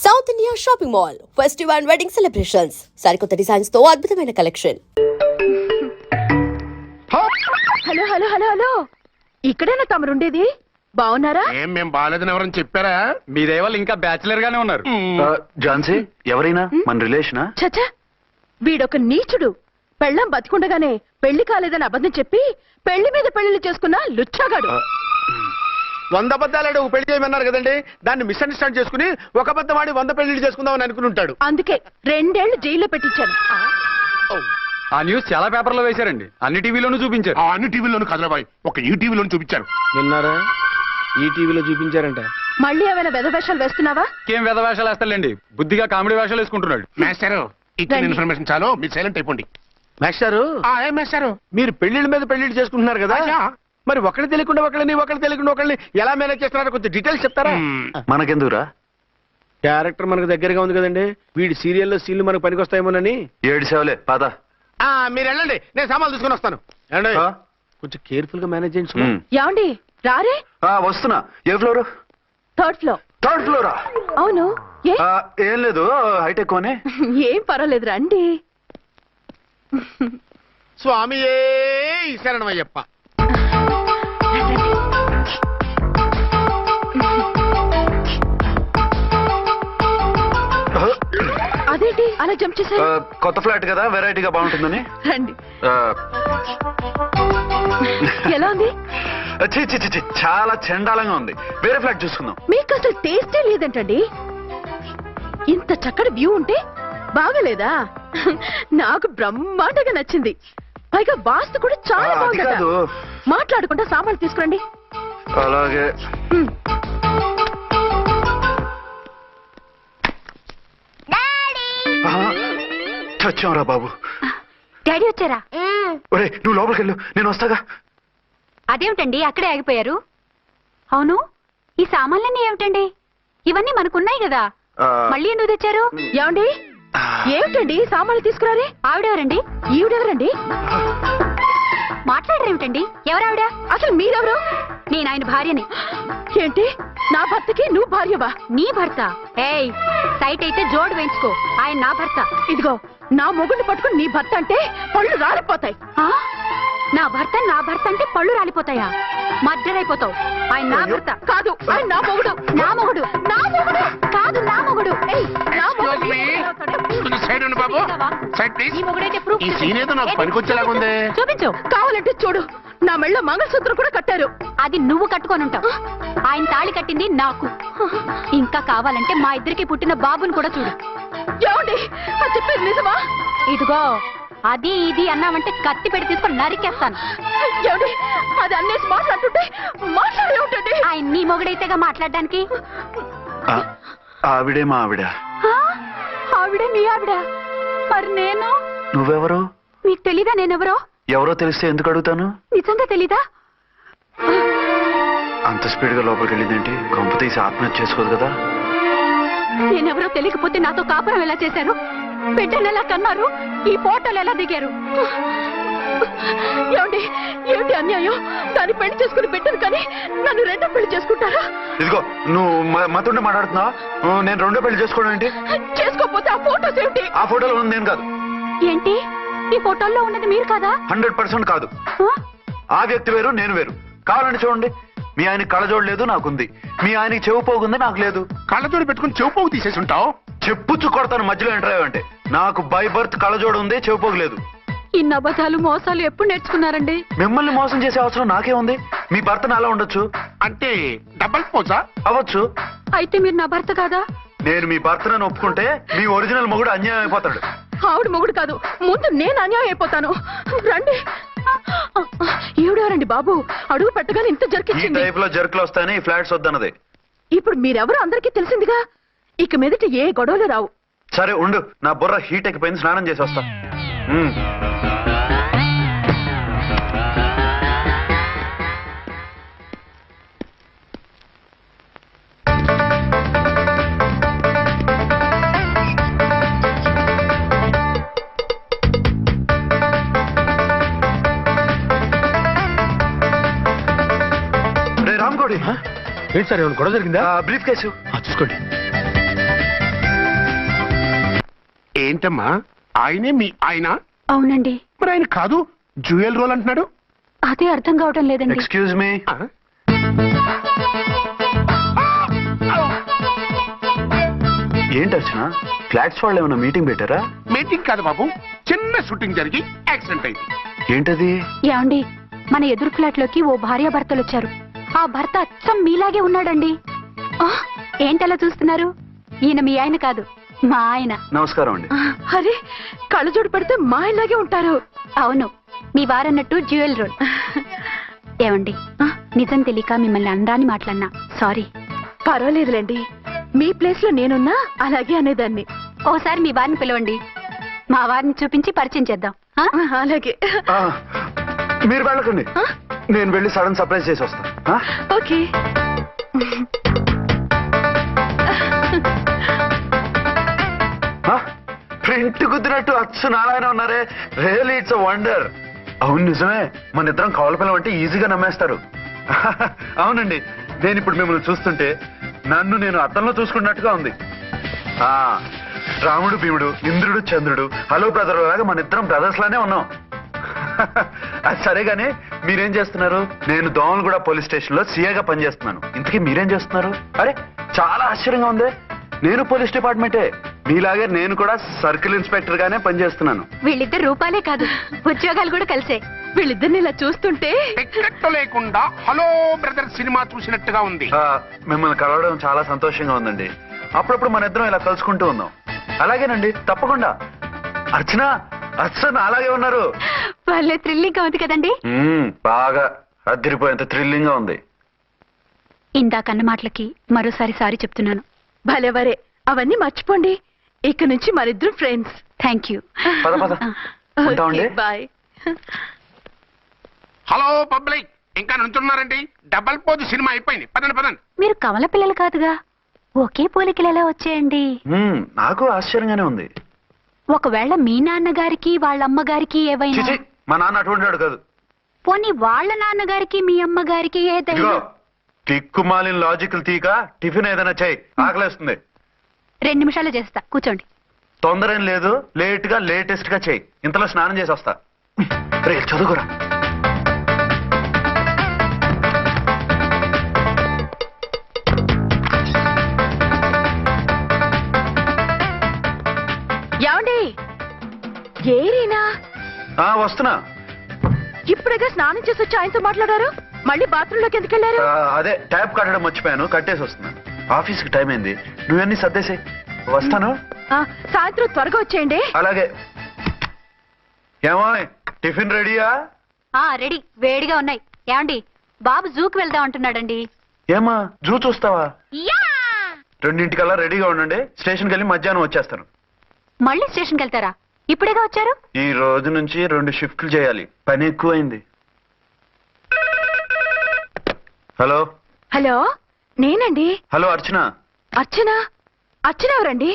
South India shopping mall festive and wedding celebrations సరికొత్త designs తో అద్భుతమైన collection. Hello hello hello hello ఇక్కడేనా తమరుండేది? బాగున్నారా? మేము బాగాలేదని ఎవరని చెప్పారా? మీ దేవాళ్ళు ఇంకా బ్యాచిలర్ గానే ఉన్నారు. ఝాన్సీ ఎవరైనా మన రిలేషనా? చచ్చా, వీడొక నీచుడు. పెళ్ళాం బతికుండగానే పెళ్లి కాలేదని అబద్ధం చెప్పి పెళ్లి మీద పెళ్లిళ్ళు చేసుకున్న లుచ్చాగాడు. 100 అబద్ధాలు పెళ్లి చేయమన్నారు కదండి, దాన్ని మిస్అండర్స్టాండ్ చేసుకుని ఒక అబద్ధం ఆడి 100 పెళ్లి చేసుకుందామని అనుకుని ఉంటాడు. అందుకే 2 ఏళ్లు జైల్లో పెట్టించాను. ఆ న్యూస్ చాలా పేపర్లో వేశారండి, అన్ని టీవీలోనూ చూపించారు. అన్ని టీవీలోను కదలబాయ్, ఒక ఈ టీవీలోను చూపించారు. విన్నారా? ఈ టీవీలో చూపించారంట. మళ్ళీ ఏమైనా వెధవేషాలు వేస్తున్నావా? ఏం వేద వేషాలు వేస్తాడండి, బుద్ధిగా కామెడీ వేషాలు వేసుకుంటున్నాడు. మాస్టారు ఇచ్చిన ఇన్ఫర్మేషన్ చాలు, మీరు సైలెంట్ అయిపోండి. మాస్టారు ఏం మాస్టారు? మీరు పెళ్లిళ్ళ మీద పెళ్లిళ్ళు చేసుకుంటున్నారు కదా, మరి ఒకళ్ళు తెలియకుండా ఒకళ్ళని తెలియకుండా ఒకళ్ళని ఎలా మేనేజ్ చేస్తున్నారో కొంచెం డీటెయిల్స్ చెప్తారా? మనకెందుకురా, క్యారెక్టర్ మనకు దగ్గరగా ఉంది కదండి, వీడి సీరియల్లో సీన్లు మనకు పనికొస్తాయేమోనని. 7 సేవలే పద. మీరు వెళ్ళండి, నేను సామాన్లు తీసుకుని వస్తాను. కొంచెం కేర్ఫుల్ గా మేనేజ్ చేయండి. ఏమండి రారే? వస్తున్నా. ఏ ఫ్లోర్? 3rd floor. 3rd ఫ్లోరా? అవును. ఏ ఏం లేదు, హైటెక్ అనే. ఏం పర్వాలేదు రండి. స్వామియే శరణమయ్యప్ప. అదేంటి అలా జంప్ చేశారు? కొత్త ఫ్లాట్ కదా, వెరైటీగా బాగుంటుందని. రండి. ఎలా ఉంది? చి చి చి చి, చాలా చండాలంగా ఉంది. వేరే ఫ్లాట్ చూసుకుందాం. మీకు అసలు టేస్టే లేదంటండి. ఇంత చక్కటి వ్యూ ఉంటే బాగలేదా? నాకు బ్రహ్మాండంగా నచ్చింది. పైగా వాస్తు కూడా చాలా బాగుంది. మాట్లాడుకుంటా సామాన్లు తీసుకురండి. అలాగే. చచ్చాంరా బాబు. డాడీ వచ్చారా? ఒరే నువ్వు లోపలికి వెళ్ళు, నేను వస్తాగా. అదేమిటండి అక్కడే ఆగిపోయారు? అవును, ఈ సామాన్లన్నీ ఏమిటండి? ఇవన్నీ మనకున్నాయి కదా, మళ్ళీ ఎందుకు తెచ్చారు? ఏమండి ఏమిటండి సామాన్లు తీసుకురారే? ఆవిడెవరండి? ఈవిడెవరండి? మాట్లాడరేమిటండి? ఎవరావిడ? అసలు మీరెవరు? నేను ఆయన భార్యని. ఏంటి, నా భర్తకి నువ్వు భార్యవా? నీ భర్త? ఏయ్, సైట్ అయితే జోడు వేయించుకో, ఆయన నా భర్త. ఇదిగో, నా మొగుడిని పట్టుకుని నీ భర్త అంటే పళ్ళు రాలిపోతాయి. నా భర్త అంటే పళ్ళు రాలిపోతాయా? మద్దరైపోతావు. ఆయన నా భర్త కాదు, ఆయన నా మొగుడు. నా మొగుడు? నా మొగుడు కాదు, నా మొగుడు. ఏయ్, నా మొగుడు. బాబు ఈ మొగుడైతే ప్రూఫ్ పనికొచ్చేలాగుంది. చూపించు. కావాలంటే చూడు, నా మెళ్ళ మంగళసూత్రం కూడా కట్టారు. అది నువ్వు కట్టుకొని ఉంటావు, ఆయన తాళి కట్టింది నాకు. ఇంకా కావాలంటే మా ఇద్దరికి పుట్టిన బాబుని కూడా చూడు. ఏమండి అది చెప్పేది నిజమా? ఇదిగో, అది ఇది అన్నామంటే కత్తి పెట్టి తీసుకొని నరికేస్తాను. ఏమండి అది అన్నేసి మాట్లాడుతుంటే మాట్లాడే ఉంటుంది. ఆయన నీ మొగుడైతేగా మాట్లాడడానికి. ఆవిడే మా ఆవిడ. ఆవిడే మీ ఆవిడ? మరి నేను? నువ్వెవరు? మీకు తెలీదా నేనెవరో? ఎవరో తెలిస్తే ఎందుకు అడుగుతాను? నిజంగా తెలీదా? అంత స్పీడ్ గా లోపలికి వెళ్ళిందేంటి? కొంప తీసి ఆత్మహత్య చేసుకోదు కదా? నేనెవరో తెలియకపోతే నాతో కాపురం ఎలా చేశారు? బిడ్డలు ఎలా కన్నారు? ఈ ఫోటోలు ఎలా దిగారు? ఏమండి ఏమిటి అన్యాయం? దాన్ని పెళ్లి చేసుకుని పెట్టాను కానీ నన్ను రెండో పెళ్లి చేసుకుంటారా? ఇదిగో నువ్వు మతుండే మాట్లాడుతున్నావా? నేను రెండో పెళ్లి చేసుకోవడం ఏంటి? చేసుకోకపోతే ఆ ఫోటోస్ ఏమిటి? ఆ ఫోటోలో ఉంది నేను కాదు. ఏంటి, ఈ ఫోటోల్లో ఉన్నది మీరు కాదా? 100% కాదు. ఆ వ్యక్తి వేరు, నేను వేరు. కావాలంటే చూడండి, మీ ఆయన కళ్ళజోడు లేదు, నాకుంది. మీ ఆయనకి చెవు పోగుంది, నాకు లేదు. కళ్ళజోడు పెట్టుకుని చెవు పోగు తీసేసి ఉంటావు. చెప్పుచ్చు కొడతాను మధ్యలో ఎంటర్ అంటే. నాకు బై బర్త్ కళ్ళజోడు ఉంది, చెవు పోగు లేదు. ఇన్ని అబద్ధాలు మోసాలు ఎప్పుడు నేర్చుకున్నారండి? మిమ్మల్ని మోసం చేసే అవసరం నాకే ఉంది. మీ భర్తను అలా ఉండొచ్చు అంటే డబల్ పోసా అవ్వచ్చు. అయితే మీరు నా భర్త కాదా? నేను మీ భర్తను ఒప్పుకుంటే మీ ఒరిజినల్ మొగుడు అన్యాయం అయిపోతాడు. ఆవిడ మొగుడు కాదు, ముందు నేను అన్యాయం అయిపోతాను. రండి. ఈవిడెవరండి బాబు? అడుగు పెట్టగానే ఇంత ఈ జరికిచ్చింది. టైప్ లో జర్కులు వస్తాయని ఈ ఫ్లాట్స్ వద్దన్నది. ఇప్పుడు మీరెవరో అందరికీ తెలిసిందిగా, ఇక మీదట ఏ గొడవలు రావు. సరే ఉండు, నా బుర్ర హీట్ ఎక్కిపోయింది, స్నానం చేసి వస్తా. ఏంటి సార్, ఏమైనా గొడవ జరిగిందా? బ్రీఫ్ కేసు చూసుకోండి. ఏంటమ్మా ఆయనే మీ ఆయన? అవునండి. మరి ఆయన కాదు జ్యువెల్ రోల్ అంటున్నాడు. అదే అర్థం కావటం లేదండి. Excuse me. ఆ? ఏంటి అర్చన, ఫ్లాట్స్ వాళ్ళు ఏమైనా మీటింగ్ పెట్టారా? మీటింగ్ కాదు బాబు, చిన్న షూటింగ్ జరిగి యాక్సిడెంట్ అయింది. ఏంటది? ఏమండి, మన ఎదురు ఫ్లాట్ లోకి ఓ భార్యాభర్తలు వచ్చారు. ఆ భర్త అచ్చం మీలాగే ఉన్నాడండి. ఆ, ఏంటలా చూస్తున్నారు? ఈయన మీ ఆయన కాదు, మా ఆయన. నమస్కారం అండి. అరే కళ్ళజోడు పెడితే మా ఇలాగే ఉంటారు. అవును, మీ వారన్నట్టు జ్యువెల్ రోల్. ఏమండి, నిజం తెలియక మిమ్మల్ని అందాన్ని మాట్లాడినా సారీ. పర్వాలేదులేండి, మీ ప్లేస్ లో నేనున్నా అలాగే అనేదాన్ని. ఓసారి మీ వారిని పిలవండి, మా వారిని చూపించి పరిచయం చేద్దాం. ఆ? అలాగే. ఆ, మీరు వెళ్ళకండి, నేను వెళ్ళి సడన్ సర్ప్రైజ్ చేసి వస్తాను. ఆ? ఓకే. ఆ? ప్రింట్ కుదిరినట్టు అచ్చు నారాయణ ఉన్నారే, రియల్లీ ఇట్స్ వండర్. అవును నిజమే, మన ఇద్దరం కవల పిల్లం అంటే ఈజీగా నమ్మేస్తారు. అవునండి, నేను ఇప్పుడు మిమ్మల్ని చూస్తుంటే నన్ను నేను అద్దంలో చూసుకున్నట్టుగా ఉంది. ఆ రాముడు భీముడు, ఇంద్రుడు చంద్రుడు, హలో బ్రదర్ లాగా మన ఇద్దరం బ్రదర్స్ లానే ఉన్నాం. అది సరే గానీ మీరేం చేస్తున్నారు? నేను దోమలగూడ పోలీస్ స్టేషన్ లో సీఏగా పనిచేస్తున్నాను. ఇంతకీ మీరేం చేస్తున్నారు? అరే చాలా ఆశ్చర్యంగా ఉంది, నేను పోలీస్ డిపార్ట్మెంటే, మీలాగే నేను కూడా సర్కిల్ ఇన్స్పెక్టర్ గానే పనిచేస్తున్నాను. వీళ్ళిద్దరు రూపాలే కాదు, ఉద్యోగాలు కూడా కలిసే. వీళ్ళిద్దరిని ఇలా చూస్తుంటే టికెట్ లేకుండా హలో బ్రదర్ సినిమా చూసినట్టుగా ఉంది. మిమ్మల్ని కలవడం చాలా సంతోషంగా ఉందండి. అప్పుడప్పుడు మన ఇద్దరం ఇలా కలుసుకుంటూ ఉన్నాం. అలాగేనండి, తప్పకుండా. అర్చన, అర్చన అలాగే ఉన్నారు. వాళ్ళే థ్రిల్లింగ్ గా ఉంది కదండి. బాగా అదిరిపోయేంత థ్రిల్లింగ్ గా ఉంది. ఇందాకన్న మాటలకి మరోసారి సారీ చెప్తున్నాను. భలేవరే, అవన్నీ మర్చిపోండి. ఇక నుంచి మరిద్దరు ఫ్రెండ్స్. Thank you. పద పద ఉంటామండి. బాయ్. హలో పబ్లిక్, ఇంకా నుంచున్నారండి? డబల్ పోజ్ సినిమా అయిపోయింది, పదండి పదండి. మీరు కమల పిల్లలు కాదుగా, ఒకే పోలికలు ఎలా వచ్చేయండి? నాకు ఆశ్చర్యంగానే ఉంది. ఒకవేళ మీ నాన్నగారికి వాళ్ళ అమ్మగారికి ఏవైనా, చిచి, మా నాన్న అటువంటి వాడు కాదు. పోనీ వాళ్ళ నాన్నగారికి మీ అమ్మగారికి ఏదైనా. ఇదిగో టిక్కుమాలిన లాజికల్ తీక టిఫిన్ ఏదైనా చేయి, ఆకలేస్తుంది. 2 నిమిషాలు చేస్తా, కూర్చోండి. తొందర ఏం లేదు, లేట్ గా లేటెస్ట్ గా చేయి. ఇంతలో స్నానం చేసి వస్తా. రే చదువుకురా. ఏమండి, ఏరీనా? వస్తున్నా. ఇప్పుడేగా స్నానం చేసి వచ్చి ఆయనతో మాట్లాడారు, మళ్ళీ బాత్రూమ్ లోకి ఎందుకు వెళ్ళారు? అదే ట్యాప్ కట్టడం మర్చిపోయాను, కట్టేసి వస్తున్నాను. ఆఫీస్కి టైం అయింది, నువ్వన్నీ సర్దేసే. వస్తాను. సాయంత్రం త్వరగా వచ్చేయండి. అలాగే. ఏమో టిఫిన్ రెడీయా? రెడీ, వేడిగా ఉన్నాయి. ఏమండి, బాబు జూకి వెళ్దాం అంటున్నాడండి. ఏమా జూ చూస్తావా? 2:00కల్లా రెడీగా ఉండండి, స్టేషన్కి వెళ్ళి మధ్యాహ్నం వచ్చేస్తాను. మళ్ళీ స్టేషన్కి వెళ్తారా? ఇప్పుడేగా వచ్చారు. ఈ రోజు నుంచి 2 షిఫ్ట్లు చేయాలి, పని ఎక్కువైంది. హలో. హలో, నేనండి. హలో అర్చన. అర్చన? అర్చన ఎవరండి?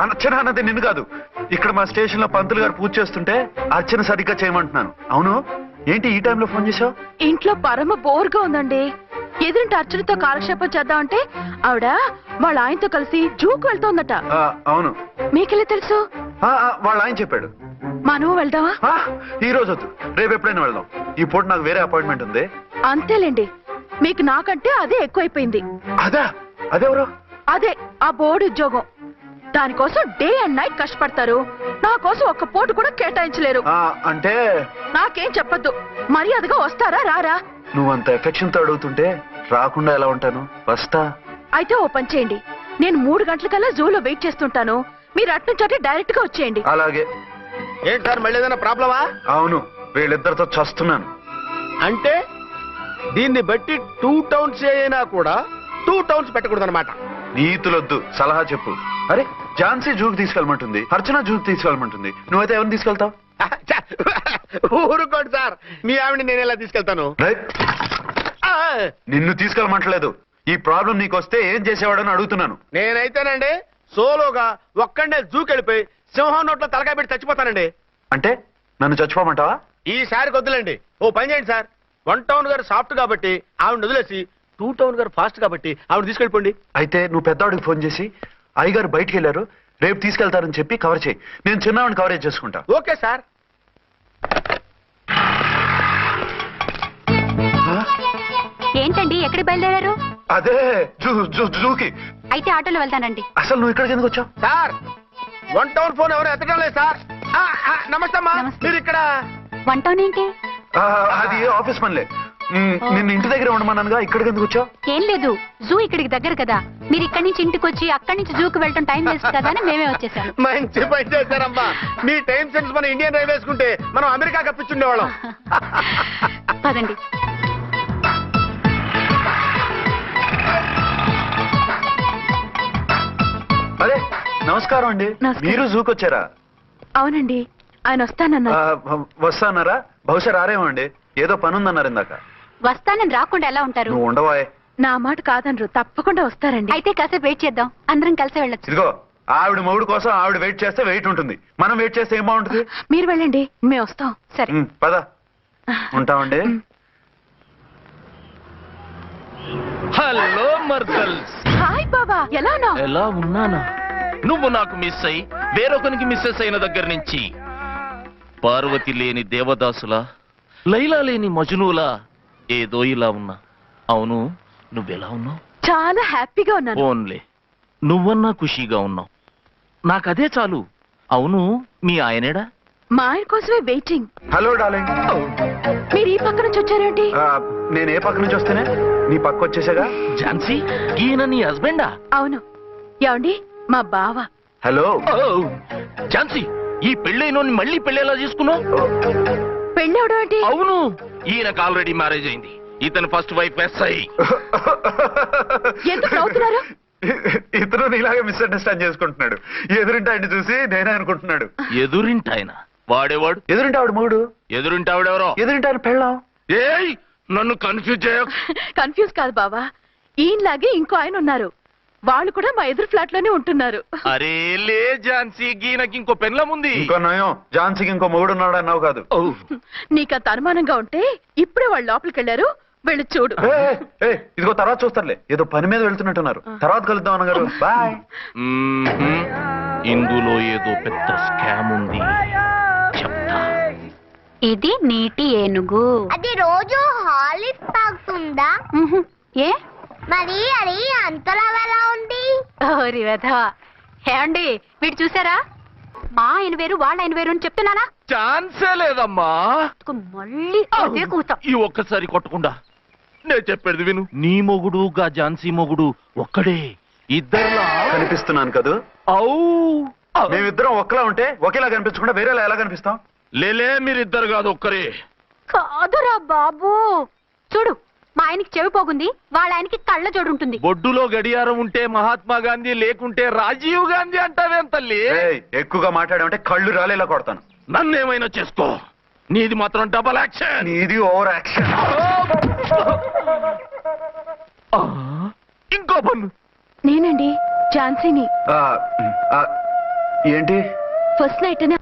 అర్చన అన్నది నిన్ను కాదు. ఇక్కడ మా స్టేషన్ లో పంతులు గారు పూజ చేస్తుంటే అర్చన సరిగ్గా చేయమంటున్నాను. అవును, ఏంటి ఈ టైంలో ఫోన్ చేశావు? ఇంట్లో పరమ బోర్గా ఉందండి. ఎదురింటి అర్చనతో కాలక్షేపం చేద్దామంటే ఆవిడ వాళ్ళ ఆయనతో కలిసి జూకు వెళ్తోందట. అవును. మీకెళ్ళి తెలుసు? వాళ్ళ ఆయన చెప్పాడు. మనం వెళ్దామా? ఈ రోజు వద్దు, రేపు ఎప్పుడైనా వెళ్దాం. ఈ పూట నాకు వేరే అపాయింట్మెంట్ ఉంది. అంతేలేండి, మీకు నాకంటే అదే ఎక్కువైపోయింది. అదెవరు? అదే ఆ బోర్డు ఉద్యోగం. దానికోసం డే అండ్ నైట్ కష్టపడతారు, నా కోసం ఒక్క పోటు కూడా కేటాయించలేరు. అంటే నాకేం చెప్పొద్దు, మర్యాదగా వస్తారా రారా? నువ్వంత ఎఫెక్షన్ తో అడుగుతుంటే రాకుండా ఎలా ఉంటాను, వస్తా. అయితే ఓ పని చేయండి, నేను 3 గంటలకల్లా జూలో వెయిట్ చేస్తుంటాను, మీరు అట్నుంచి డైరెక్ట్ గా వచ్చేయండి. అలాగే. ఏంటి సార్, మళ్ళీ ఏదైనా ప్రాబ్లమా? అవును, వీళ్ళిద్దరితో చస్తున్నాను. అంటే దీన్ని బట్టి 2 టౌన్స్ అయినా కూడా 2 టౌన్స్ పెట్టకూడదు అనమాట. నీతులొద్దు, సలహా చెప్పు. అరే ఝాన్సీ జూకి తీసుకెళ్ళమంటుంది, అర్చన జూకి తీసుకెళ్ళమంటుంది, నువ్వైతే ఎవరిని తీసుకెళ్తావు? ఊరుకోండి సార్, మీ ఆవిడ నేను ఎలా తీసుకెళ్తాను? నిన్ను తీసుకెళ్ళమంటలేదు. ఈ ప్రాబ్లం నీకు వస్తే ఏం చేసేవాడని అడుగుతున్నాను. నేనైతేనండి సోలోగా ఒక్కడే జూకెళ్ళిపోయి సింహం నోట్లో తలకాయ పెట్టి చచ్చిపోతానండి. అంటే నన్ను చచ్చిపోమంటావా? ఈసారి వద్దులేండి, ఓ పని చేయండి సార్. 1 టౌన్ గారు సాఫ్ట్ కాబట్టి ఆవిడ వదిలేసి 2 టౌన్ గారు ఫాస్ట్ కాబట్టి ఆవిడ తీసుకెళ్ళిపోండి. అయితే నువ్వు పెద్దవాడికి ఫోన్ చేసి అయ్యగారు బయటికి వెళ్ళారు, రేపు తీసుకెళ్తారని చెప్పి కవర్ చేయి, నేను చిన్నవాడిని కవరేజ్ చేసుకుంటా. Okay sir. ఆ? ఏంటండి ఎక్కడికి బయలుదేరారు? అదే జూకి. అయితే ఆటోలో వెళ్తానండి. అసలు నువ్వు ఇక్కడికి ఎందుకు వచ్చావు? సార్ 1 టౌన్ ఫోన్ ఎవరు ఎత్తడం లేదు సార్. నమస్తే అమ్మా. నమస్తే. మీరు ఇక్కడ వన్ టౌన్ ఏంటి? అది ఆఫీస్ పనిలే. నిన్ను ఇంటి దగ్గర ఉండమన్నానుగా, ఇక్కడికి ఎందుకు వచ్చావు? ఏం లేదు, జూ ఇక్కడికి దగ్గర కదా, మీరు ఇక్కడి నుంచి ఇంటికి వచ్చి అక్కడి నుంచి జూకి వెళ్ళటం టైం వేస్ట్ కదా అని మేమే వచ్చేసాం. మంచి పని చేశారమ్మా. మీ టైం సెన్స్ మన ఇండియన్ రైల్వేస్ కుంటే మనం అమెరికా కప్పించుండేవాళ్ళం. పదండి. అరే నమస్కారం అండి. నమస్కారం. మీరు జూకి వచ్చారా? అవునండి, ఆయన వస్తానన్నారు. వస్తానారా? బహుశా రారేమో అండి, ఏదో పని ఉందన్నారు ఇందాక. వస్తానని రాకుండా ఎలా ఉంటారు? నువ్వు ఉండవాయ్. నా మాట కాదనరు, తప్పకుండా వస్తారండి. అయితే కాసేపు వెయిట్ చేద్దాం, అందరం కలిసి వెళ్ళొచ్చు. ఇదిగో ఆవిడ మొగుడు కోసం ఆవిడ వెయిట్ చేస్తే వెయిట్ ఉంటుంది, మనం వెయిట్ చేస్తే ఏం బాగుంటుంది? మీరు వెళ్ళండి, మేము వస్తాం. సరే. పద ఉంటామండి. హలో మర్దల్స్, హాయ్ బాబా, ఎలా ఉన్నావు? ఎలా ఉన్నానా? నువ్వు నాకు మిస్ అయి వేరొకనికి మిస్సెస్ అయిన దగ్గర నుంచి పార్వతి లేని దేవదాసులా, లైలా లేని మజునులా ఏదో ఇలా ఉన్నా. అవును, నువ్వెలా ఉన్నావు? చాలా హ్యాపీగా ఉన్నాను. ఓన్లే నువ్వన్నా ఖుషీగా ఉన్నావు, నాకదే చాలు. అవును, మీ ఆయనేడా? మా ఆయన కోసమే వెయిటింగ్. Hello darling. మీరు ఈ పక్క నుంచి వచ్చారేంటి? నేను ఏ పక్క నుంచి వస్తేనే నీ పక్క వచ్చేసాగా. ఝాన్సీ, ఈయన నీ హస్బెండా? అవును. ఏమండి, మా బావ. హలో. ఝాన్సీ, ఈ పెళ్ళైనోని మళ్ళీ పెళ్ళేలా చేసుకున్నావు? పెళ్ళి అవడం ఏంటి? అవును, ఈయనకు ఆల్రెడీ మ్యారేజ్ అయింది. ఇతను ఫస్ట్ వైఫ్ ఎస్ఐ. ఎందుకు నవ్వుతున్నారు? ఇతను నీలాగే మిస్అండర్స్టాండ్ చేసుకుంటున్నాడు. ఎదురింటి ఆయన్ని చూసి నేనే అనుకుంటున్నాడు. ఎదురింటాయన వాడేవాడు? ఎదురింటి ఆవిడ మొగుడు. ఎదురింటి ఆవిడెవరో? ఎదురింటి ఆయన పెళ్ళాం. ఏయ్, నన్ను కన్ఫ్యూజ్ చేయ. కన్ఫ్యూజ్ కాదు బావా, ఈయనలాగే ఇంకో ఆయన ఉన్నారు. వాళ్ళు కూడా మా ఎదురు ఫ్లాట్ లోనే ఉంటున్నారు. అరే లే ఝాన్సీ, గీనకి ఇంకో పెన్లం ఉంది. ఇంకో నయం, ఝాన్సీకి ఇంకో మొగుడు ఉన్నాడు అన్నావు కాదు. ఓ, నీకంత అనుమానంగా ఉంటే ఇప్పుడే వాళ్ళు లోపలికి వెళ్ళారు, వెళ్ళి చూడు. ఇదిగో తర్వాత చూస్తారులే, ఏదో పని మీద వెళ్తున్నట్టున్నారు. తర్వాత కలుద్దాం అన్నగారు. బాయ్. మ్మ్హ్మ్. ఇందులో ఏదో పెద్ద స్కామ్ ఉంది, చెప్తా. ఇది నీటి ఏనుగు. అది రోజు హాలిక్స్ తాగుతుందా? ఉహు. ఏ? మరి అది అంతలా ఎలా ఉంది? ఓరి వెధవా. ఏమండి, వీడు చూసారా? మా ఆయన వేరు వాళ్ళ ఆయన వేరు అని చెప్తున్నానా? ఛాన్సే లేదమ్మా. మళ్ళీ అదే కూతాం. ఈ ఒక్కసారి కొట్టకుండా నేను చెప్పేది విను. నీ మొగుడు గా ఝాన్సీ మొగుడు ఒక్కడే, ఇద్దరులా కనిపిస్తున్నాను కదా. ఔ. మేమిద్దరం ఒక్కలా ఉంటే ఒకేలా కనిపించకుండా వేరేలా ఎలా కనిపిస్తాం? లేలే, మీరిద్దరు కాదు ఒక్కరే. కాదురా బాబు, చూడు, మా ఆయనకి చెవి పోగుంది, వాళ్ళ ఆయనకి కళ్ళ జోడు ఉంటుంది. బొడ్డులో గడియారం ఉంటే మహాత్మా గాంధీ, లేకుంటే రాజీవ్ గాంధీ అంటావేం తల్లి? ఎక్కువగా మాట్లాడామంటే కళ్ళు రాలేలా కొడతాను. నన్నేమైనా చేసుకో, నీది మాత్రం డబల్ యాక్షన్. ఇది ఓవర్ యాక్షన్. ఇంకో పన్ను. నేనండి ఝాన్సీని. ఏంటి? ఫస్ట్ నైట్ అని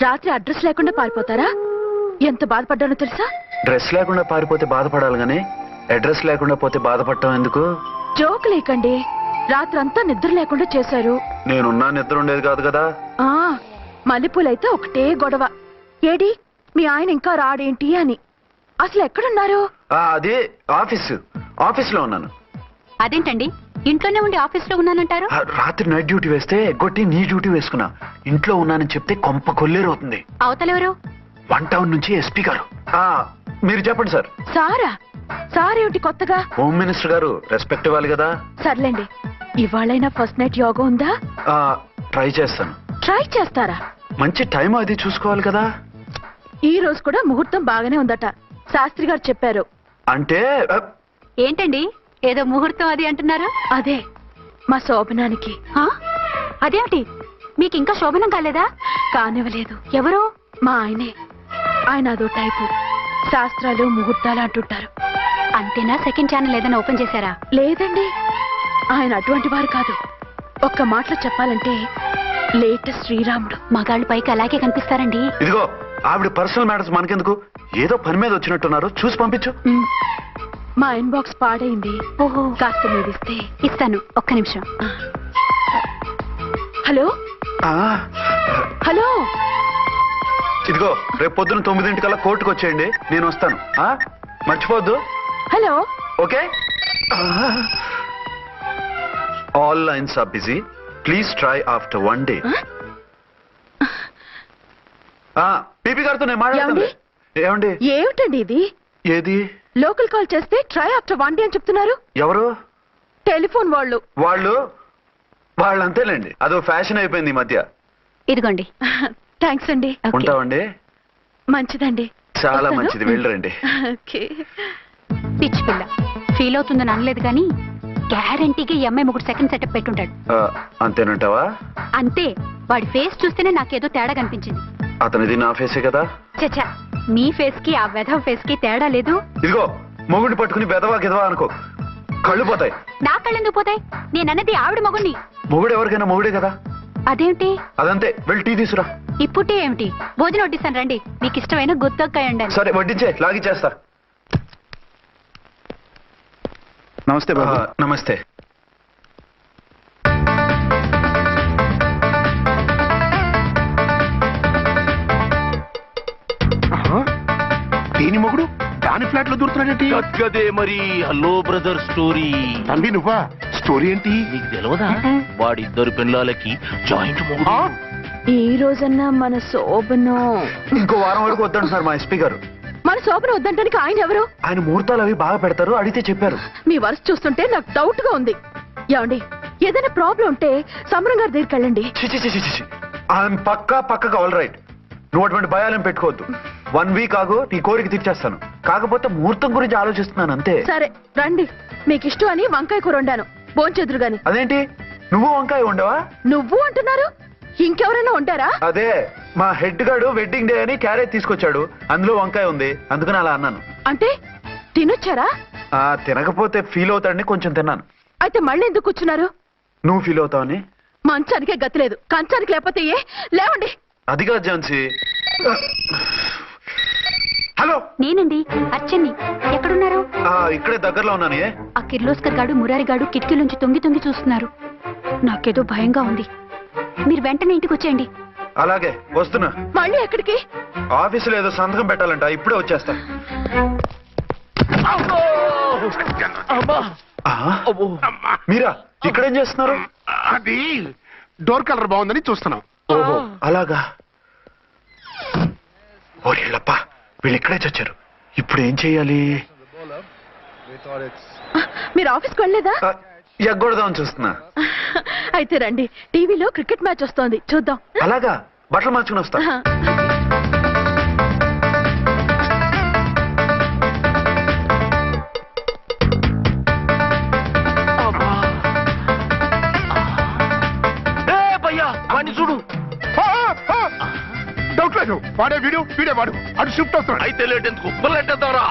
రాత్రి అడ్రస్ లేకుండా పారిపోతారా? ఎంత బాధపడ్డానో తెలుసా? డ్రెస్ లేకుండా పారిపోతే బాధపడాలి గానీ అడ్రస్ లేకుండా పోతే బాధపడటం ఎందుకు? జోక్ లేకండి, రాత్రంతా నిద్ర లేకుండా చేశారు. నేనున్నా నిద్ర ఉండేది కాదు కదా. ఆ మల్లెపూలైతే ఒకటే గొడవ. ఏడి మీ ఆయన ఇంకా రాడేంటి అని. అసలు ఎక్కడున్నారు? అది ఆఫీస్లో ఉన్నాను. అదేంటండి, ఇంట్లోనే ఉండి ఆఫీస్ లో ఉన్నానంటారు? రాత్రి నైట్ డ్యూటీ వేస్తే ఎగ్గొట్టి నీ డ్యూటీ వేసుకున్నా. ఇంట్లో ఉన్నానని చెప్తే కొంప కొల్లేరవుతుంది. అవతలెవరు? 1 టౌన్ నుంచి ఎస్పీ గారు. మీరు చెప్పండి సార్. సారా? సారేమిటి కొత్తగా? హోమ్ మినిస్టర్ గారు, రెస్పెక్ట్ ఇవ్వాలి కదా. సర్లేండి, ఇవాళైనా ఫస్ట్ నైట్ యోగా ఉందా? ట్రై చేస్తాను. ట్రై చేస్తారా? మంచి టైం అది చూసుకోవాలి కదా. ఈ రోజు కూడా ముహూర్తం బాగానే ఉందట, శాస్త్రి గారు చెప్పారు. అంటే ఏంటండి, ఏదో ముహూర్తం అది అంటున్నారు? అదే మా శోభనానికి. ఆ? అదేమిటి, మీకు ఇంకా శోభనం కాలేదా? కానివ్వలేదు. ఎవరు? మా ఆయనే. ఆయన అదో టైపు, శాస్త్రాలు ముహూర్తాలు అంటుంటారు. అంతేనా? సెకండ్ ఛానల్ ఏదైనా ఓపెన్ చేశారా? లేదండి, ఆయన అటువంటి వారు కాదు. ఒక్క మాటలో చెప్పాలంటే లేటెస్ట్ శ్రీరాముడు. మగాళ్ళు పైకి అలాగే కనిపిస్తారండి. ఇదిగో ఆవిడ పర్సనల్ మ్యాటర్స్ మనకెందుకు, ఏదో పని మీద వచ్చినట్టున్నారు, చూసి పంపించు. మా ఇన్బాక్స్ పాడైంది. ఓహో, కాస్త మీదిస్తే. ఇస్తాను, ఒక్క నిమిషం. హలో ఆ, హలో ఇదిగో రేపు పొద్దున 9 కోర్టుకు వచ్చేయండి, నేను వస్తాను. మర్చిపోవద్దు, hello okay? All lines are busy, please try after 1 day. PP గారితో నేను మాట్లాడుతుంది. ఏమండి? ఏమిటండి ఇది? ఏది? లోకల్ కాల్ చేస్తే ట్రై ఆఫ్టర్ 1 day అని చెప్తున్నారు. ఎవరు? టెలిఫోన్ వాళ్ళు. వాళ్ళు అంతేలేండి, అదో ఫ్యాషన్ అయిపోయింది ఈ మధ్య. ఇదిగోండి. థ్యాంక్స్ అండి. ఉంటామండి. మంచిదండి. చాలా వస్తాను. మంచిది, వెళ్ళరండి. ఓకే. పిచ్చి పిల్ల ఫీల్ అవుతుందని అనలేదు కానీ గ్యారంటీగా ఈ అమ్మాయి 3 సెకండ్ సెటప్ పెట్టుంటాడు. అంతేనంటావా? అంతే. వాడి ఫేస్ చూస్తేనే నాకేదో తేడా కనిపించింది. అతనిది నా ఫేసే కదా. చచ్చా, మీ ఫేస్ కి ఆ వెధవ ఫేస్ కి తేడా లేదు. ఇదిగో మొగుడిని పట్టుకుని బెదవా గిదవా అనుకో, కళ్ళు పోతాయి. నా కళ్ళెందుకు పోతాయి? నేనన్నది ఆవిడ మగుణ్ణి. మొగుడు ఎవరికైనా మొగుడే కదా. అదేమిటి? అదంతే, వెళ్ళి టీ తీసురా. ఇప్పుడే ఏమిటి? భోజనం వడ్డిస్తాను రండి. మీకు ఇష్టమైన గుత్తొక్కాయ ఉండండి. సరే వడ్డించే, లాగిచ్చేస్తా. నమస్తే బాబు. నమస్తే. దీని మొగుడు దాని ఫ్లాట్ లో దూరుతున్నాడేంటి? గదే మరి హలో బ్రదర్ స్టోరీ. తంబి నువ్వా? స్టోరీ ఏంటి? నీకు తెలియదా? వాడిద్దరు పిల్లలకి జాయింట్ మొగుడు. ఈ రోజన్నా మన శోభను ఇంకో వారం వరకు వద్దంటున్నారు మా ఎస్పీ గారు. మన శోభను వద్దంటానికి ఆయన ఎవరు? ఆయన ముహూర్తాలు అవి బాగా పెడతారు, అడిగితే చెప్పారు. మీ వరుస చూస్తుంటే నాకు డౌట్ గా ఉంది. ఏమండి, ఏదైనా ప్రాబ్లం ఉంటే సమరం గారి దగ్గరికి వెళ్ళండి. ఆయన పక్కగా ఆల్ రైట్. నువ్వు అటువంటి భయాలను పెట్టుకోవద్దు. 1 week ఆగు, నీ కోరిక తీర్చేస్తాను. కాకపోతే ముహూర్తం గురించి ఆలోచిస్తున్నాను అంతే. సరే రండి. మీకు ఇష్టం అని వంకాయ కూర వండాను, భోంచెదురు గాని. అదేంటి నువ్వు వంకాయ ఉండవా? నువ్వు అంటున్నారు, ఇంకెవరైనా ఉంటారా? అదే మా హెడ్ గాడు వెడ్డింగ్ డే అని క్యారేజ్ తీసుకొచ్చాడు, అందులో వంకాయ ఉంది, అందుకని అలా అన్నాను. అంటే తినొచ్చారా? తినకపోతే ఫీల్ అవుతాడని కొంచెం తిన్నాను. అయితే మళ్ళీ ఎందుకు కూర్చున్నారు? నువ్వు ఫీల్ అవుతావని. మంచానికే గతి లేదు, కంచానికి లేకపోతే ఏ? లేవండి. అది కాదు ఝాన్సీ. హలో, నేనండి అచ్చన్ని. ఎక్కడున్నారు? ఇక్కడే దగ్గరలో ఉన్నాను. ఆ కిర్లోస్కర్ గాడు మురారి గాడు కిటికీలోంచి తొంగి చూస్తున్నారు. నాకేదో భయంగా ఉంది. మీరు వెంటనే ఇంటికి వచ్చేయండి. అలాగే వస్తున్నా. మళ్ళీ ఎక్కడికి? ఆఫీసులో ఏదో సంతకం పెట్టాలంట, ఇప్పుడే వచ్చేస్తా. మీరా ఇక్కడేం చేస్తున్నారు? అది డోర్ కలర్ బాగుందని చూస్తున్నాం. ఓహో అలాగా. ఓరేళ్ళప్ప, వీళ్ళు ఇక్కడే చచ్చారు. ఇప్పుడు ఏం చెయ్యాలి? మీరు ఆఫీస్కి వెళ్ళలేదా? ఎగ్గొడదామని చూస్తున్నా. అయితే రండి, టీవీలో క్రికెట్ మ్యాచ్ వస్తోంది, చూద్దాం. అలాగా, బట్టలు మార్చుకుని వస్తా. వాడిని చూడు. డౌట్ లేదు, వాడే వీడే వాడు. అటు షిఫ్ట్ అవుతున్నాడు. అయితే లేట్ ఎందుకు, బుల్లెట్టేద్దాంరా.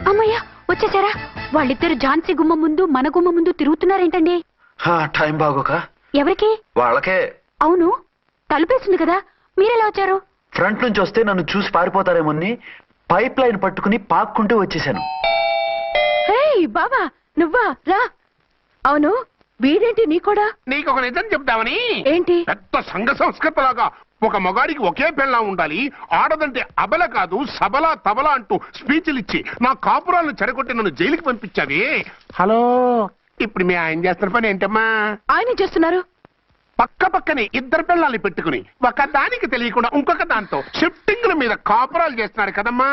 అమ్మయ్య, వచ్చేసారా? వాళ్ళిద్దరు ఝాన్సీ గుమ్మ ముందు మన గుమ్మ ముందు తిరుగుతున్నారేంటండి? టైం బాగోక. ఎవరికి? వాళ్ళకే. అవును, తలుపేసింది కదా, మీరెలా వచ్చారు? ఫ్రంట్ నుంచి వస్తే నన్ను చూసి పారిపోతారేమోని పైప్ లైన్ పట్టుకుని పాక్కుంటూ వచ్చేసాను. హే బాబా, నువ్వా? రా. అవును, వీడేంటి నీ కూడా? నీకు ఒక నిజం చెప్తామని. ఏంటి? పెద్ద సంఘ సంస్కృత లాగా ఒక మగాడికి ఒకే పెళ్ళా ఉండాలి, ఆడదంటే అబల కాదు సబల తబల అంటూ స్పీచ్లు ఇచ్చి నా కాపురాలను చెడగొట్టి నన్ను జైలుకి పంపించావి. హలో, ఇప్పుడు మీ ఆయన చేస్తున్న పని ఏంటమ్మా? ఆయన చేస్తున్నారు. పక్కనే ఇద్దరు పిల్లల్ని పెట్టుకుని ఒక దానికి తెలియకుండా ఇంకొక దాంతో షిఫ్టింగ్ల మీద కాపురాలు చేస్తున్నారు కదమ్మా.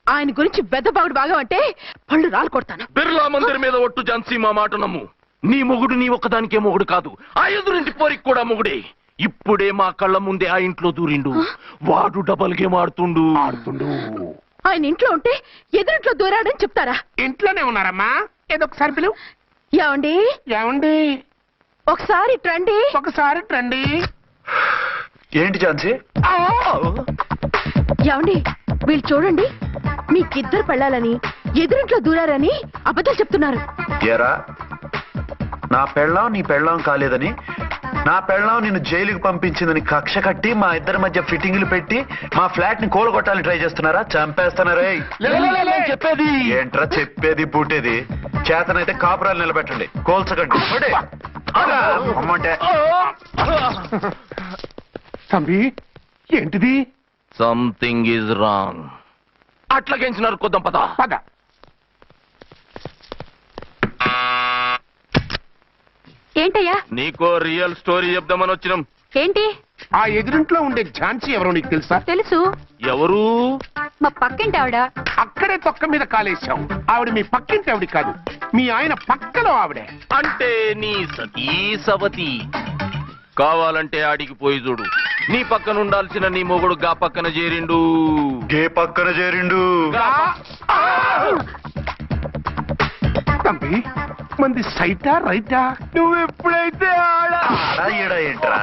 ఆయన గురించి బెద్దబాగుడు బాగా అంటే పళ్ళు రాలు కొడతాను. బిర్లా మందిర్ మీద ఒట్టు ఝాన్సీ, మా మాట నమ్ము. నీ మొగుడు నీ ఒక్కదానికే మొగుడు కాదు, ఆ ఎదురింటి పోరికి కూడా మొగుడే. ఇప్పుడే మా కళ్ళ ముందే ఆ ఇంట్లో దూరిండు. వాడు డబల్ గేమ్ ఆడుతుండు. ఆయన ఇంట్లో ఉంటే ఎదురింట్లో దూరాడని చెప్తారా? ఇంట్లోనే ఉన్నారమ్మా. ఏదో ఒకసారి పిలువు. ఏమండి? ఏమండి? ఒకసారి ట్రండి. ఒకసారి ట్రండి. ఏంటి ఝాన్సీ? ఏమండి, వీళ్ళు చూడండి, మీకిద్దరు పెళ్ళాలని ఎదురింట్లో దూరారని అబద్ధాలు చెప్తున్నారు. ఏరా, నా పెళ్ళాం నీ పెళ్ళాం కాలేదని నా పెళ్ళం నిన్ను జైలుకి పంపించిందని కక్ష కట్టి మా ఇద్దరి మధ్య ఫిట్టింగ్లు పెట్టి మా ఫ్లాట్ ని కూలగొట్టాలని ట్రై చేస్తున్నారా? చంపేస్తున్నారే. చెప్పేది ఏంట్రా చెప్పేది పూటేది? చేతనైతే కాపురాలు నిలబెట్టండి, కోల్చకండి. ఒకటే. ఆగా, అమ్మంటే తంబి ఏంటిది? Something is wrong. అట్లాగేంచి నరుకొద్దాం పద. పద. ఏంటయ్యా? నీకో రియల్ స్టోరీ చెప్దామని వచ్చినాం. ఏంటి? ఆ ఎదురింట్లో ఉండే ఝాన్సీ ఎవరో నీకు తెలుసా? తెలుసు, ఎవరు? మా పక్కింటి ఆవిడ. అక్కడే తొక్క మీద కాలేశాం. ఆవిడ మీ పక్కింటి ఆవిడ కాదు, మీ ఆయన పక్కలో ఆవిడే. అంటే నీ సతీ సవతి. కావాలంటే ఆడికి పోయి చూడు. నీ పక్కన ఉండాల్సిన నీ మొగుడు గా పక్కన చేరిండు. గే పక్కన చేరిండు. తంబి మంది సైటా రైటా? నువ్వు ఎప్పుడైతే ఆడా ఈడా ఏంట్రా?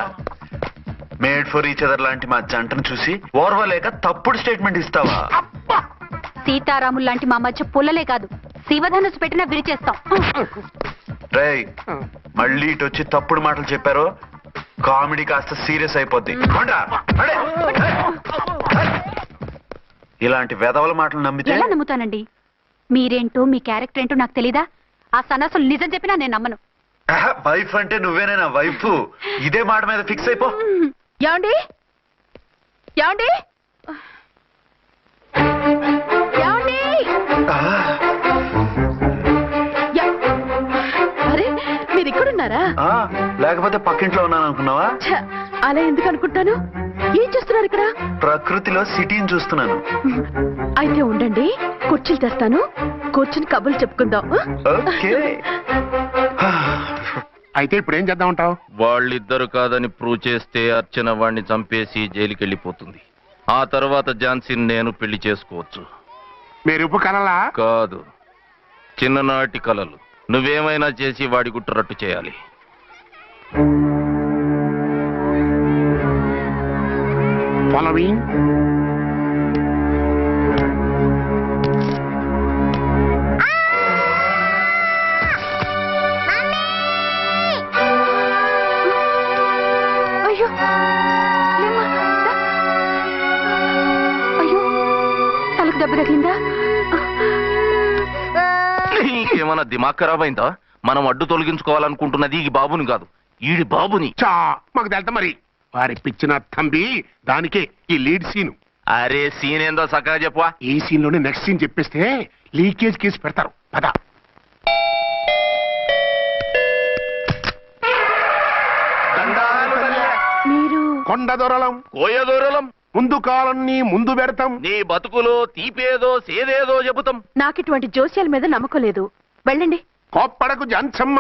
మేడ్ ఫర్ ఈచ్ అదర్ లాంటి మా జంటను చూసి ఓర్వలేక తప్పుడు స్టేట్మెంట్ ఇస్తావా? అబ్బా! సీతారాములు లాంటి మా మధ్య పుల్లలే కాదు, శివధనుసు పెట్టినా విరిచేస్తాం. రేయ్, మళ్ళీ ఇటు వచ్చి తప్పుడు మాటలు చెప్పారు, కామెడీ కాస్త సీరియస్ అయిపోద్ది. కొండ్రా, అడే, ఇలాంటి వెధవల మాటలు నమ్మితే ఎలా నమ్ముతానండి? మీరేంటో మీ క్యారెక్టర్ ఏంటో నాకు తెలీదా? ఆ సన్నాసులు నిజం చెప్పినా నేను నమ్మను. వైఫ్ అంటే నువ్వేనే నా వైఫ్. ఇదే మాట మీద ఫిక్స్ అయిపో. ఏమండి? ఏమండి? ఏమండి? ఆ, యా- అరే మీరు ఇక్కడున్నారా? ఆ, లేకపోతే పక్కింట్లో ఉన్నాను అనుకున్నావా? ఛ, అలా ఎందుకు అనుకుంటాను? ఏం చేస్తున్నారు ఇక్కడ? ప్రకృతిలో సిటీని చూస్తున్నాను. అయితే ఉండండి, కుర్చీలు తెస్తాను, కూర్చుని కబుర్లు చెప్పుకుందాం. ఓకే. అయితే ఇప్పుడు ఏం చేద్దామంటావు? వాళ్ళిద్దరు కాదని ప్రూవ్ చేస్తే అర్చన వాణ్ణి చంపేసి జైలుకి వెళ్ళిపోతుంది. ఆ తర్వాత ఝాన్సీని నేను పెళ్లి చేసుకోవచ్చు. మీరు ఉప్పు కలలా? కాదు, చిన్ననాటి కలలు. నువ్వేమైనా చేసి వాడి గుట్టురట్టు చేయాలి. ఫాలోయింగ్. అయ్యో లేమ్మా, దా. అయ్యో తలకు దెబ్బ తగిలిందా? నీకేమన్నా దిమాగ్ ఖరాబ్ అయిందా? మనం అడ్డు తొలగించుకోవాలనుకుంటున్నది ఈ బాబుని కాదు, ఈడి బాబుని. చా మాకు తెలుతా మరి. వారి పిచ్చిన తంబి దానికే ఈ లీడ్ సీను. అరే సీన్ ఏందో సక్కగా చెప్పవా. ఈ సీన్ లోనే నెక్స్ట్ సీన్ చెప్పేస్తే లీకేజ్ కేసు పెడతారు. పద. మీరు కొండ దొరలం, కోయ దూరలం, ముందు కాలన్నీ ముందు పెడతాం. నీ బతుకులో తీపేదో సేదేదో చెబుతాం. నాకు ఇటువంటి జోస్యాల మీద నమ్మకం లేదు. వెళ్ళండి. కోప్పడకు జాన్సమ్మ.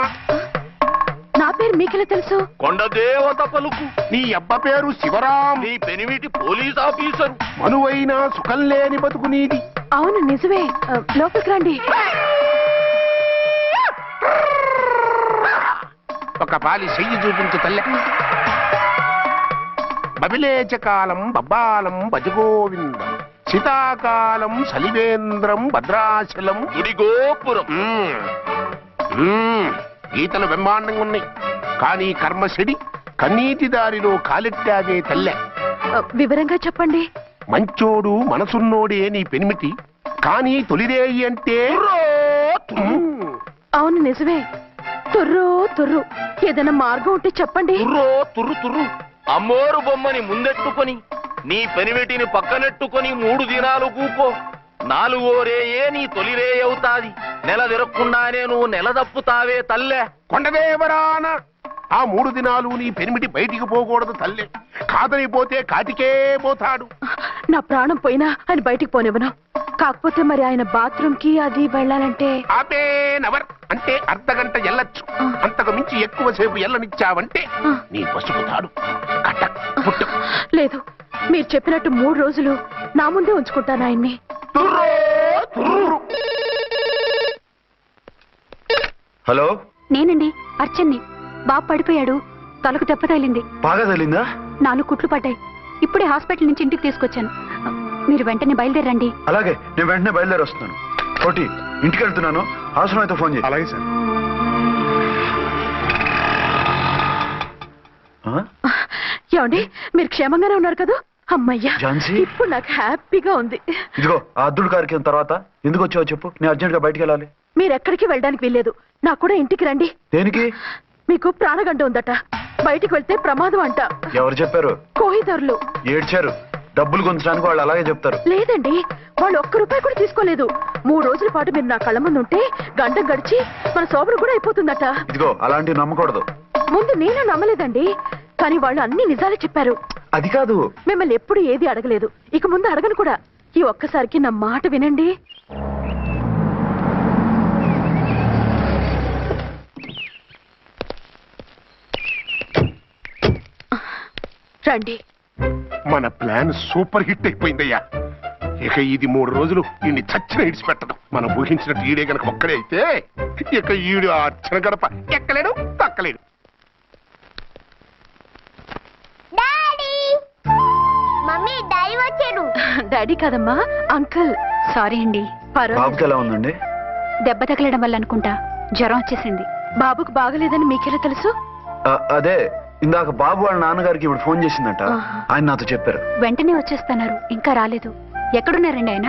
నా పేరు మీకెలా తెలుసు? కొండ దేవత పలుకు. నీ అబ్బ పేరు శివరాం. నీ పెనిమిటి పోలీస్ ఆఫీసరు. మనువైన సుఖం లేని బతుకు నీది. అవును నిజమే. లోపలికి రండి. ఒక పాలి చెయ్యి చూపించు తల్లె. బబిలేచకాలం బబ్బాలం భజగోవిందం, శీతాకాలం సలివేంద్రం భద్రాచలం. గుడి గోపురం. గీతలు బ్రహ్మాండంగా ఉన్నాయి, కానీ కర్మ చెడి కన్నీటి దారిలో కాలెట్టాగే తల్లె. వివరంగా చెప్పండి. మంచోడు మనసున్నోడే నీ పెనిమిటి, కానీ తొలిరేయి అంటే అవును నిజమే. తుర్రు తుర్రు. ఏదైనా మార్గం ఉంటే చెప్పండి. తుర్రో తుర్రు తుర్రు. అమ్మోరు బొమ్మని ముందెట్టుకొని నీ పెనిమిటిని పక్కనెట్టుకొని 3 దినాలు కూకో. 4వ రేయే నీ తొలి రే అవుతాది. నెల తిరగకుండానే నువ్వు నెల తప్పుతావే తల్లే. కొండదేవరాన ఆ 3 దినాలు నీ పెనిమిటి బయటికి పోకూడదు తల్లే. కాదనిపోతే కాటికే పోతాడు. నా ప్రాణం పోయినా ఆయన బయటికి పోనివ్వను. కాకపోతే మరి ఆయన బాత్రూమ్ కి అది వెళ్ళాలంటే ఆపేనవర్ అంటే అర్ధగంట ఎల్లొచ్చు. అంతకు మించి ఎక్కువసేపు ఎల్లనిచ్చావంటే నీ పసుపుతాడు కటక్ పుట్టక్. లేదు, మీరు చెప్పినట్టు 3 రోజులు నా ముందే ఉంచుకుంటాను ఆయన్ని. తుర్రో తుర్రు. హలో, నేనండి అర్చన్ని. బాబు పడిపోయాడు, తలకు దెబ్బ తగిలింది. బాగా తగిలిందా? 4 కుట్లు పడ్డాయి. ఇప్పుడే హాస్పిటల్ నుంచి ఇంటికి తీసుకొచ్చాను. మీరు వెంటనే బయలుదేరండి. అలాగే, నేను వెంటనే బయలుదేరి వస్తున్నాను. కోటి, ఇంటికి వెళ్తున్నాను, అవసరమైతే ఫోన్ చేయి. అలాగే సార్. ఆ? ఏమండి మీరు క్షేమంగానే ఉన్నారు కదా? అమ్మయ్యా, ఝాన్సీ? ఇప్పుడు నాకు హ్యాపీగా ఉంది. ఇదిగో ఆ అద్దుడు కార్యక్రమం తర్వాత ఎందుకు వచ్చావో చెప్పు, నేను అర్జెంట్ గా బయటికి వెళ్ళాలి. మీరు ఎక్కడికి వెళ్ళడానికి వీల్లేదు. నాకు కూడా ఇంటికి రండి. దేనికి? మీకు ప్రాణగంట ఉందట, బయటికి వెళ్తే ప్రమాదం అంట. ఎవరు చెప్పారు? కోహిదారులు ఏడ్చారు. డబ్బులు గుంచడానికి వాళ్ళు అలాగే చెప్తారు. లేదండి, వాళ్ళు ₹1 కూడా తీసుకోలేదు. 3 రోజుల పాటు మీరు నా కళ్ళ ముందు ఉంటే గంట గడిచి మన శోభను కూడా అయిపోతుందట. ఇదిగో అలాంటివి నమ్మకూడదు. ముందు నేను నమ్మలేదండి, కానీ వాళ్ళు అన్ని నిజాలే చెప్పారు. అది కాదు. మిమ్మల్ని ఎప్పుడు ఏది అడగలేదు, ఇక ముందు అడగను కూడా. ఈ ఒక్కసారికి నా మాట వినండి. రండి. మన ప్లాన్ సూపర్ హిట్ అయిపోయిందయ్యా. ఇక ఇది 3 రోజులు ఈయన్ని చచ్చిన ఇడిచిపెట్టడం. మనం ఊహించినట్టు ఈడే గనక ఒక్కడే అయితే ఇక ఈడు ఆ అర్చన గడప ఎక్కలేడు, తక్కలేడు. డాడీ మమ్మీ డాడీ వచ్చారు. డాడీ కాదమ్మా, అంకుల్. సారీ అండి. బాబుకి ఎలా ఉందండి? దెబ్బ తగలడం వల్ల అనుకుంటా జ్వరం వచ్చేసింది. బాబుకు బాగలేదని మీకెలా తెలుసు? అదే ఇందాక బాబు వాళ్ళ నాన్నగారికి ఇప్పుడు ఫోన్ చేసిందట. ఆయన నాతో చెప్పారు. వెంటనే వచ్చేస్తున్నారు, ఇంకా రాలేదు. ఎక్కడున్నారండి ఆయన?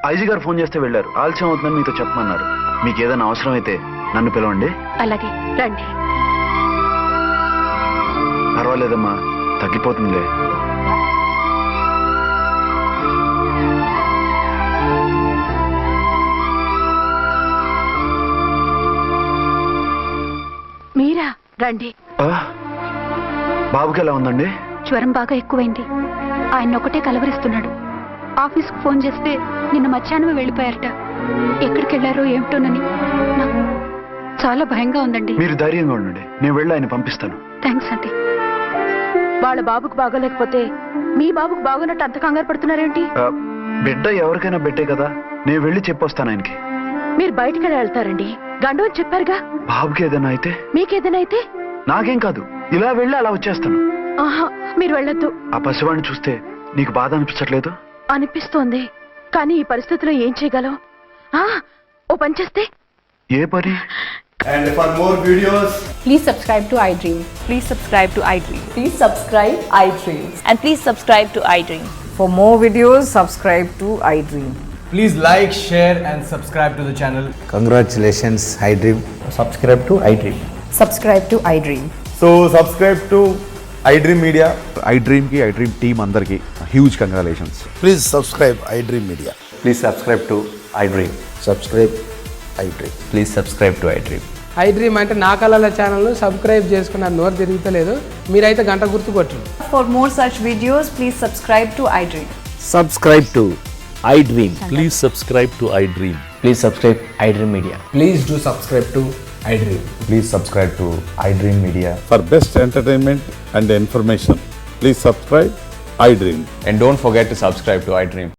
ఐజీ గారు ఫోన్ చేస్తే వెళ్ళారు. ఆలస్యం అవుతుందని మీతో చెప్పమన్నారు. మీకు ఏదైనా అవసరం అయితే నన్ను పిలవండి. అలాగే. రండి. పర్వాలేదమ్మా, తగ్గిపోతుందిలే. మీరా? రండి. బాబుకి ఎలా ఉందండి? జ్వరం బాగా ఎక్కువైంది. ఆయన ఒకటే కలవరిస్తున్నాడు. ఆఫీస్కు ఫోన్ చేస్తే నిన్న మధ్యాహ్నమే వెళ్ళిపోయారట. ఎక్కడికి వెళ్ళారో ఏమిటోనని నాకు చాలా భయంగా ఉందండి. మీరు ధైర్యంగా ఉండండి, నేను వెళ్ళి ఆయన పంపిస్తాను. థ్యాంక్స్ అండి. వాళ్ళ బాబుకు బాగోలేకపోతే మీ బాబుకు బాగోనట్టు అంత కంగారు పడుతున్నారేంటి? బిడ్డ ఎవరికైనా బిడ్డే కదా, నేను వెళ్ళి చెప్పొస్తాను ఆయనకి. మీరు బయటికి వెళ్తారండి, గండు అని చెప్పారుగా. బాబుకి ఏదైనా అయితే? మీకేదైనా అయితే? నాకేం కాదు, ఇలా వెళ్ళి అలా వచ్చేస్తాను. ఆహా, మీరు వెళ్ళొద్దు. ఆ పసివాడిని చూస్తే నీకు బాధ అనిపించట్లేదు? అనిపిస్తోంది, కానీ ఈ పరిస్థితిలో ఏం చేయగలం? ఓ పని చేస్తే. ఏ పని? And for more videos, please subscribe to iDream. Please subscribe to iDream. Please subscribe iDream. And please subscribe to iDream. For more videos, subscribe to iDream. please like, share and subscribe to the channel. Congratulations, iDream. Subscribe to iDream. Subscribe to iDream. So subscribe to iDream Media. iDream ki iDream team andarki huge congratulations. Please subscribe iDream Media. Please subscribe to iDream. Subscribe iDream. Please subscribe to iDream. iDream అంటే నా కళల channel subscribe చేసుకున్న నోరు తిరుగుతలేదు. మీరైతే గంట గుర్తు కొట్టండి. For more such videos, please subscribe to iDream. Subscribe to iDream. Please subscribe to iDream. Please subscribe iDream Media. Please do subscribe to iDream. Please subscribe to iDream Media. For best entertainment and information, please subscribe iDream. And don't forget to subscribe to iDream.